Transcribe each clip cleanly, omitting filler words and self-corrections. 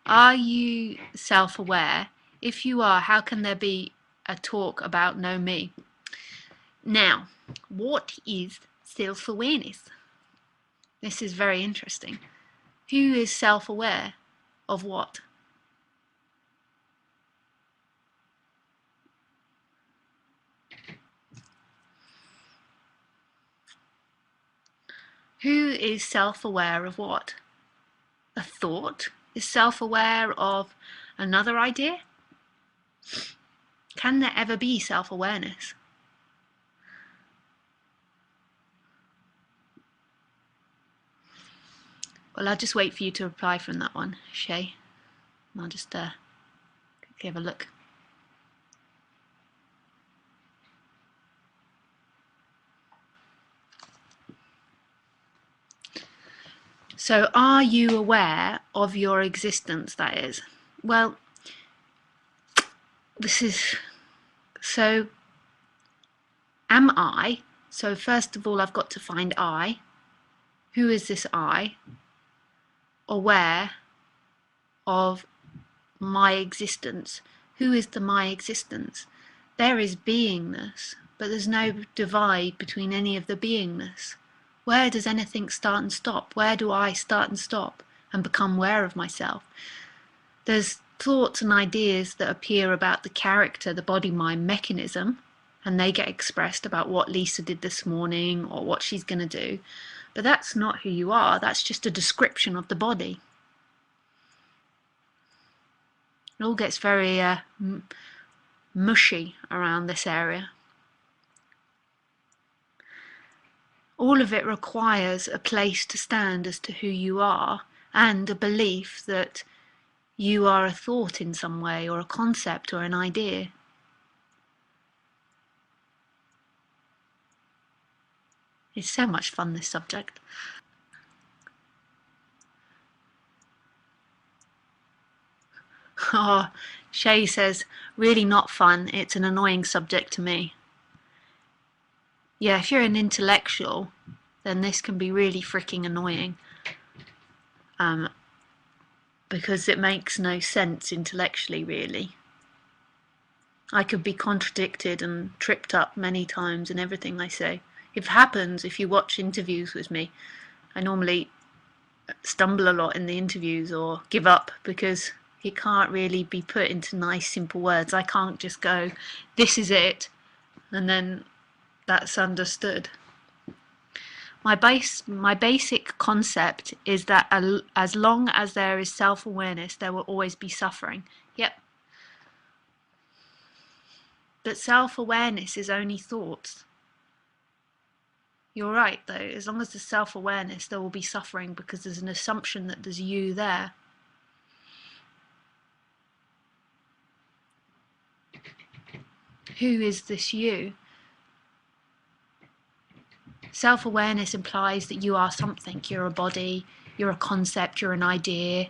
Are you self-aware? If you are, how can there be a talk about no me? Now, what is self-awareness? This is very interesting. Who is self-aware of what? Who is self-aware of what? A thought is self-aware of another idea? Can there ever be self-awareness? Well, I'll just wait for you to reply from that one, Shay. I'll just quickly have a look. So, are you aware of your existence, that is? Well, this is... So, am I? So, first of all, I've got to find I. Who is this I? Aware of my existence. Who is the my existence? There is beingness, but there's no divide between any of the beingness. Where does anything start and stop? Where do I start and stop and become aware of myself? There's thoughts and ideas that appear about the character, the body-mind mechanism, and they get expressed about what Lisa did this morning or what she's going to do. But that's not who you are. That's just a description of the body. It all gets very mushy around this area. All of it requires a place to stand as to who you are, and a belief that you are a thought in some way, or a concept, or an idea. It's so much fun, this subject. Oh, Shay says, really not fun, it's an annoying subject to me. Yeah, if you're an intellectual, then this can be really freaking annoying. Because it makes no sense intellectually, really. I could be contradicted and tripped up many times in everything I say. It happens if you watch interviews with me. I normally stumble a lot in the interviews or give up because it can't really be put into nice, simple words. I can't just go, this is it, and then that's understood. My basic concept is that as long as there is self-awareness, there will always be suffering. Yep. But self-awareness is only thoughts. You're right, though. As long as there's self-awareness, there will be suffering because there's an assumption that there's you there. Who is this you? Self-awareness implies that you are something. You're a body, you're a concept, you're an idea,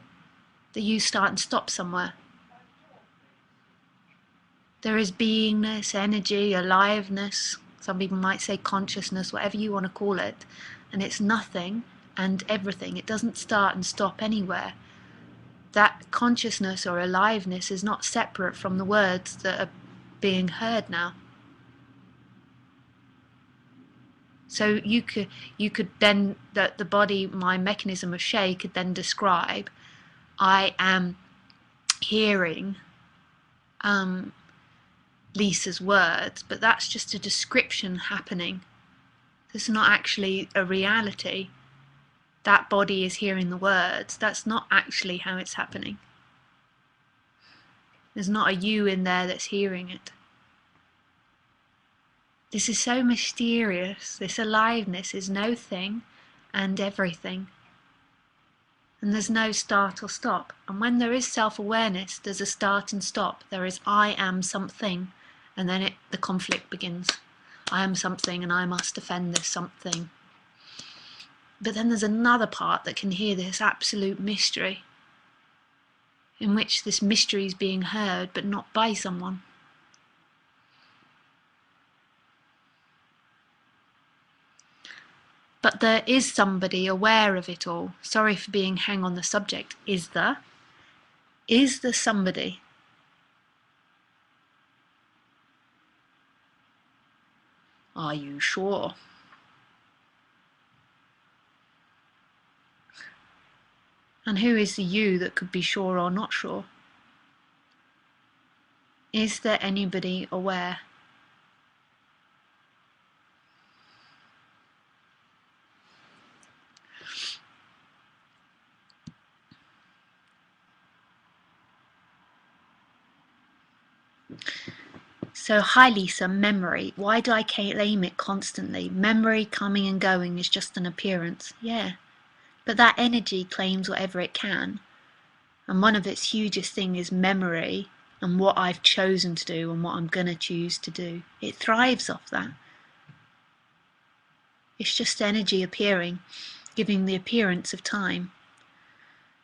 that you start and stop somewhere. There is beingness, energy, aliveness, some people might say consciousness, whatever you want to call it, and it's nothing and everything. It doesn't start and stop anywhere. That consciousness or aliveness is not separate from the words that are being heard now. So you could then, that the body, my mechanism of Shay could then describe, I am hearing Lisa's words, but that's just a description happening. It's not actually a reality. That body is hearing the words. That's not actually how it's happening. There's not a you in there that's hearing it. This is so mysterious. This aliveness is no thing and everything. And there's no start or stop. And when there is self-awareness, there's a start and stop. There is I am something, and then the conflict begins. I am something and I must defend this something. But then there's another part that can hear this absolute mystery, in which this mystery is being heard, but not by someone. But there is somebody aware of it all. Sorry for being hang on the subject. Is there? Is there somebody? Are you sure? And who is the you that could be sure or not sure? Is there anybody aware? So, hi Lisa, memory. Why do I claim it constantly? Memory coming and going is just an appearance. Yeah. But that energy claims whatever it can. And one of its hugest things is memory and what I've chosen to do and what I'm going to choose to do. It thrives off that. It's just energy appearing, giving the appearance of time.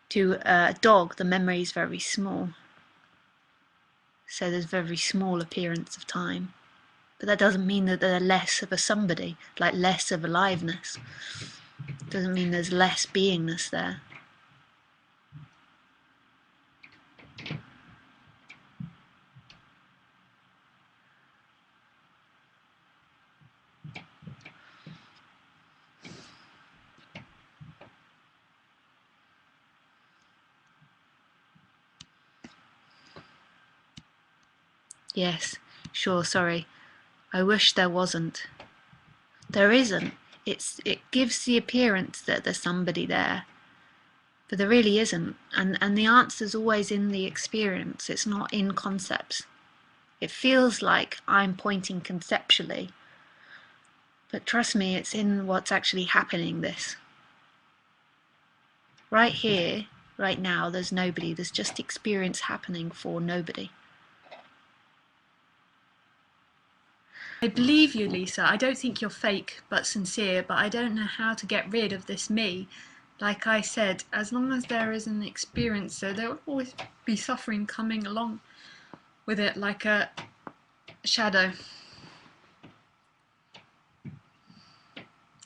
To a dog, the memory is very small. So there's very small appearance of time. But that doesn't mean that they're less of a somebody, like less of aliveness. It doesn't mean there's less beingness there. Yes, sure, sorry. I wish there wasn't. There isn't. It gives the appearance that there's somebody there, but there really isn't. And the answer's always in the experience. It's not in concepts. It feels like I'm pointing conceptually, but trust me, it's in what's actually happening. This right here, right now, there's nobody. There's just experience happening for nobody. I believe you, Lisa. I don't think you're fake but sincere, but I don't know how to get rid of this me. Like I said, as long as there is an experiencer, there will always be suffering coming along with it, like a shadow.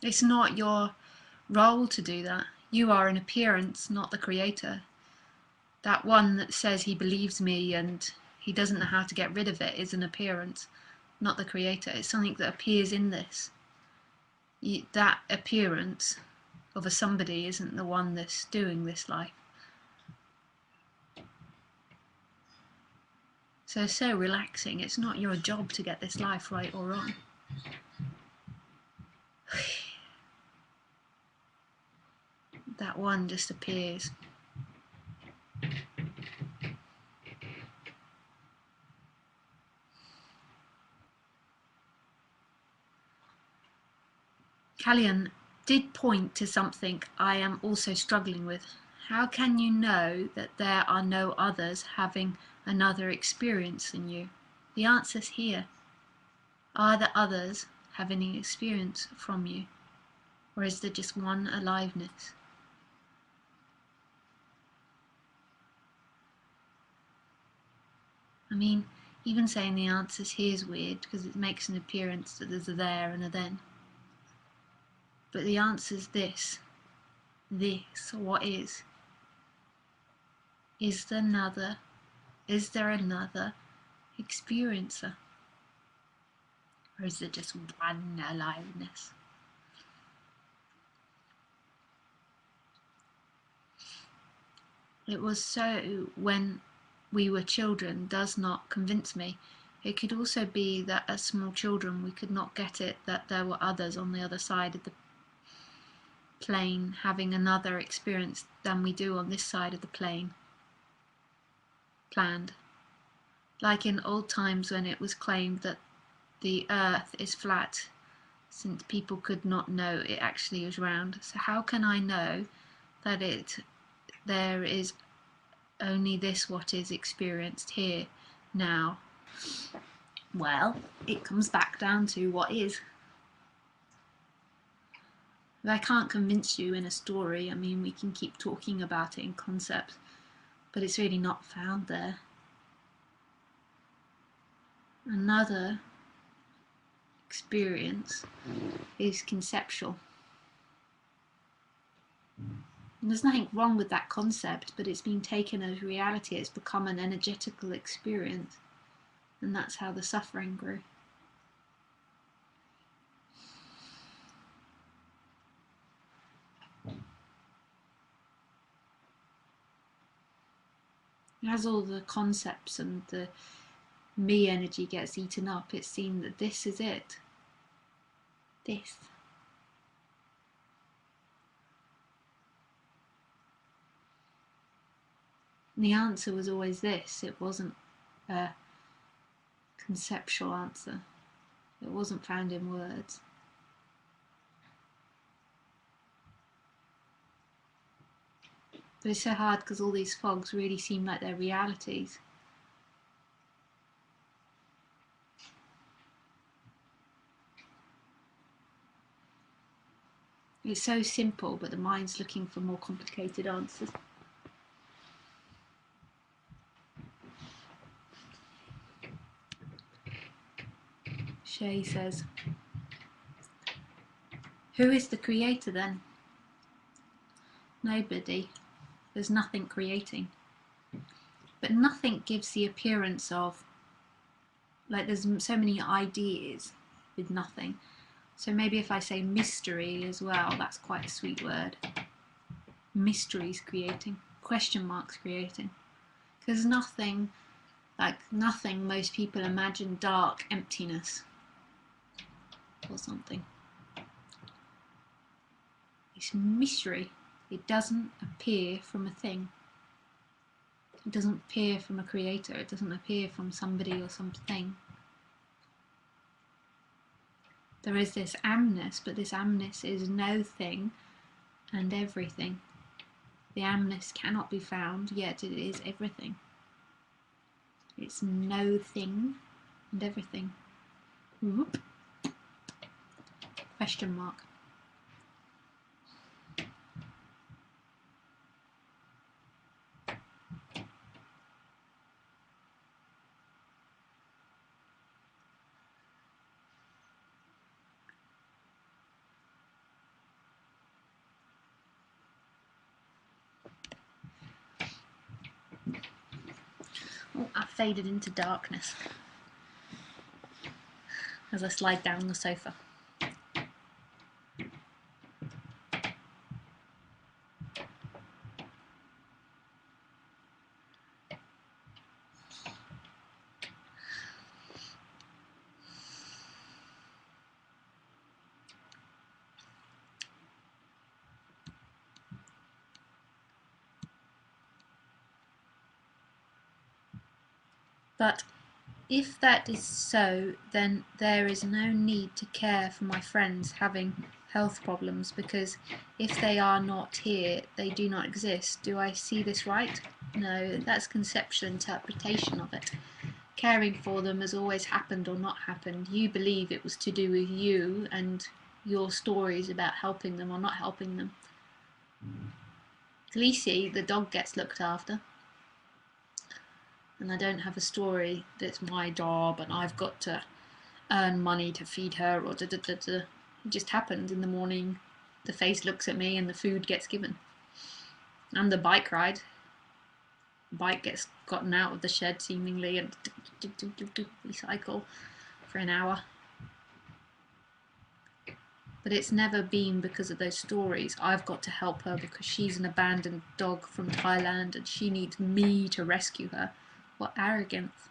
It's not your role to do that. You are an appearance, not the creator. That one that says he believes me and he doesn't know how to get rid of it is an appearance, not the creator. It's something that appears in this. That appearance of a somebody isn't the one that's doing this life. So relaxing. It's not your job to get this life right or wrong. That one just appears. Callian did point to something I am also struggling with. How can you know that there are no others having another experience than you? The answer's here. Are the others having any experience from you? Or is there just one aliveness? I mean, even saying the answer's here is weird because it makes an appearance that there's a there and a then. But the answer's this. This, what is? Is there another experiencer? Or is it just one aliveness? It was so when we were children does not convince me. It could also be that as small children we could not get it that there were others on the other side of the plane having another experience than we do on this side of the plane planned. Like in old times when it was claimed that the earth is flat, since people could not know it actually is round. So how can I know that there is only this what is experienced here now? Well, it comes back down to what is. If I can't convince you in a story, I mean, we can keep talking about it in concepts, but it's really not found there. Another experience is conceptual. And there's nothing wrong with that concept, but it's been taken as reality. It's become an energetical experience. And that's how the suffering grew. As all the concepts and the me energy gets eaten up, it's seen that this is it. This. And the answer was always this. It wasn't a conceptual answer. It wasn't found in words. But it's so hard because all these fogs really seem like they're realities. It's so simple, but the mind's looking for more complicated answers. Shay says, who is the creator then? Nobody. There's nothing creating. But nothing gives the appearance of, like there's so many ideas with nothing. So maybe if I say mystery as well, that's quite a sweet word. Mysteries creating, question marks creating. Because nothing, like nothing, most people imagine dark emptiness or something. It's mystery. It doesn't appear from a thing. It doesn't appear from a creator. It doesn't appear from somebody or something. There is this amness, but this amness is no thing and everything. The amness cannot be found, yet it is everything. It's no thing and everything. Whoop. Question mark. Oh, I've faded into darkness as I slide down the sofa. But if that is so, then there is no need to care for my friends having health problems, because if they are not here, they do not exist. Do I see this right? No, that's conceptual interpretation of it. Caring for them has always happened or not happened. You believe it was to do with you and your stories about helping them or not helping them. Khaleesi, the dog, gets looked after. And I don't have a story that's my job and I've got to earn money to feed her or da da da da. It just happens in the morning. The face looks at me and the food gets given. And the bike ride. The bike gets gotten out of the shed seemingly and we cycle for an hour. But it's never been because of those stories. I've got to help her because she's an abandoned dog from Thailand and she needs me to rescue her. What arrogance.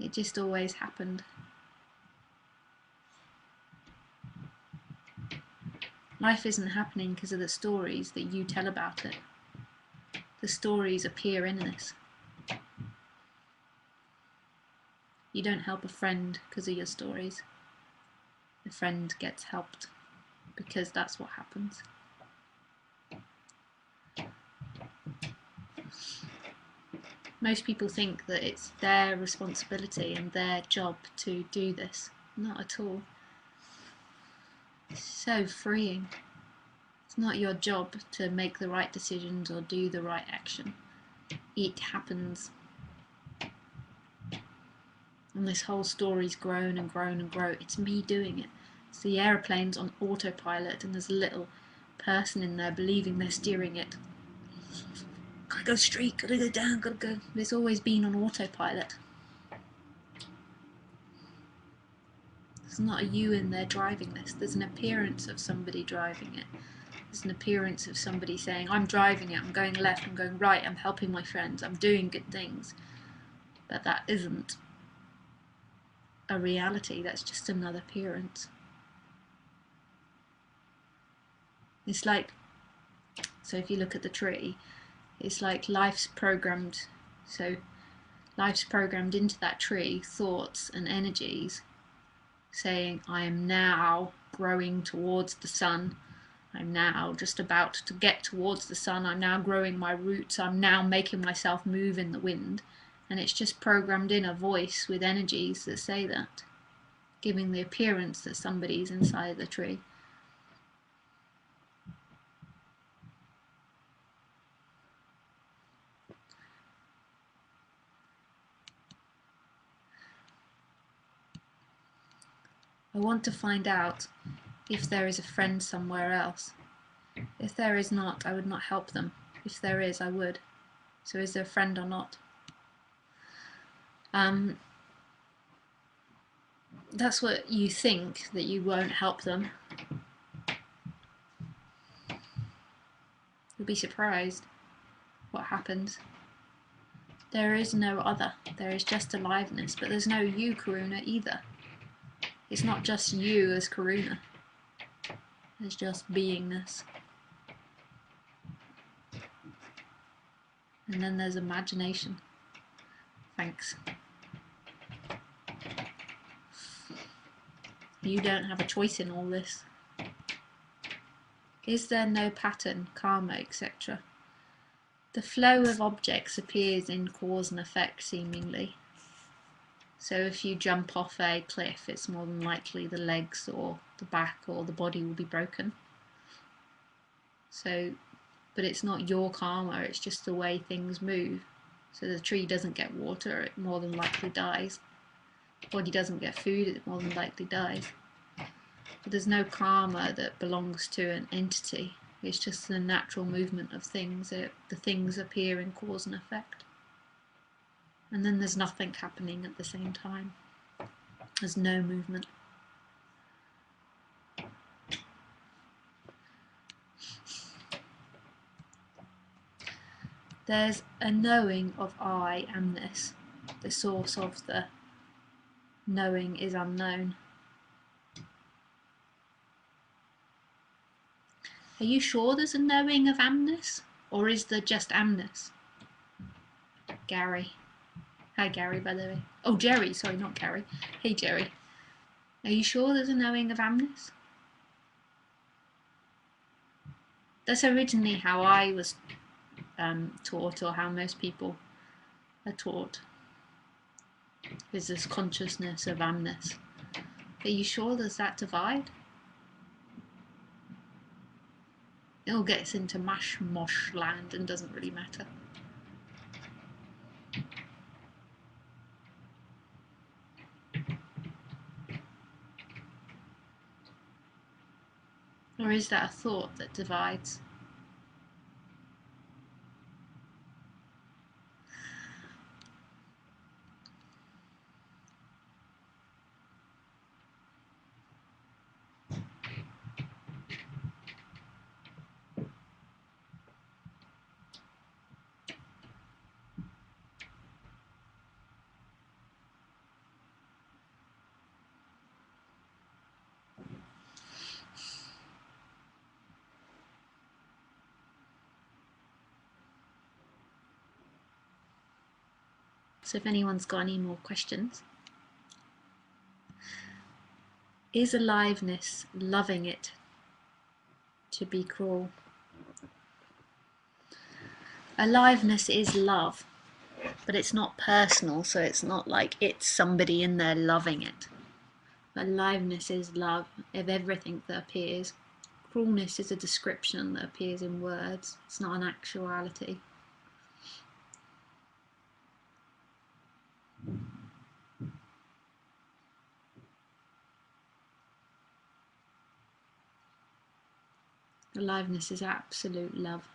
It just always happened. Life isn't happening because of the stories that you tell about it. The stories appear in this. You don't help a friend because of your stories. The friend gets helped because that's what happens. Most people think that it's their responsibility and their job to do this. Not at all. It's so freeing. It's not your job to make the right decisions or do the right action. It happens. And this whole story's grown and grown. It's me doing it. It's the aeroplane's on autopilot and there's a little person in there believing they're steering it. Gotta go straight, gotta go down, gotta go. It's always been on autopilot. There's not a you in there driving this. There's an appearance of somebody driving it. There's an appearance of somebody saying, I'm driving it, I'm going left, I'm going right, I'm helping my friends, I'm doing good things. But that isn't a reality, that's just another appearance. It's like, so if you look at the tree, it's like life's programmed, so life's programmed into that tree thoughts and energies saying, I am now growing towards the sun, I'm now just about to get towards the sun, I'm now growing my roots, I'm now making myself move in the wind. And it's just programmed in a voice with energies that say that, giving the appearance that somebody's inside the tree. I want to find out if there is a friend somewhere else. If there is not, I would not help them. If there is, I would. So is there a friend or not? That's what you think, that you won't help them. You'll be surprised what happens. There is no other. There is just aliveness, but there's no you, Karuna, either. It's not just you as Karuna. There's just beingness. And then there's imagination. Thanks. You don't have a choice in all this. Is there no pattern, karma, etc.? The flow of objects appears in cause and effect, seemingly. So if you jump off a cliff, it's more than likely the legs or the back or the body will be broken. So, but it's not your karma, it's just the way things move. So the tree doesn't get water, it more than likely dies. The body doesn't get food, it more than likely dies. But there's no karma that belongs to an entity. It's just the natural movement of things. The things appear in cause and effect. And then there's nothing happening at the same time. There's no movement. There's a knowing of I am this. The source of the knowing is unknown. Are you sure there's a knowing of amness? Or is there just amness? Gary. Hi Gary, by the way. Oh, Jerry, sorry, not Gary. Hey Jerry. Are you sure there's a knowing of amness? That's originally how I was taught, or how most people are taught. Is this consciousness of amness. Are you sure there's that divide? It all gets into mash-mosh land and doesn't really matter. Or is that a thought that divides? So if anyone's got any more questions. Is aliveness loving it to be cruel? Aliveness is love, but it's not personal, so it's not like it's somebody in there loving it. Aliveness is love of everything that appears. Cruelness is a description that appears in words. It's not an actuality. Aliveness is absolute love.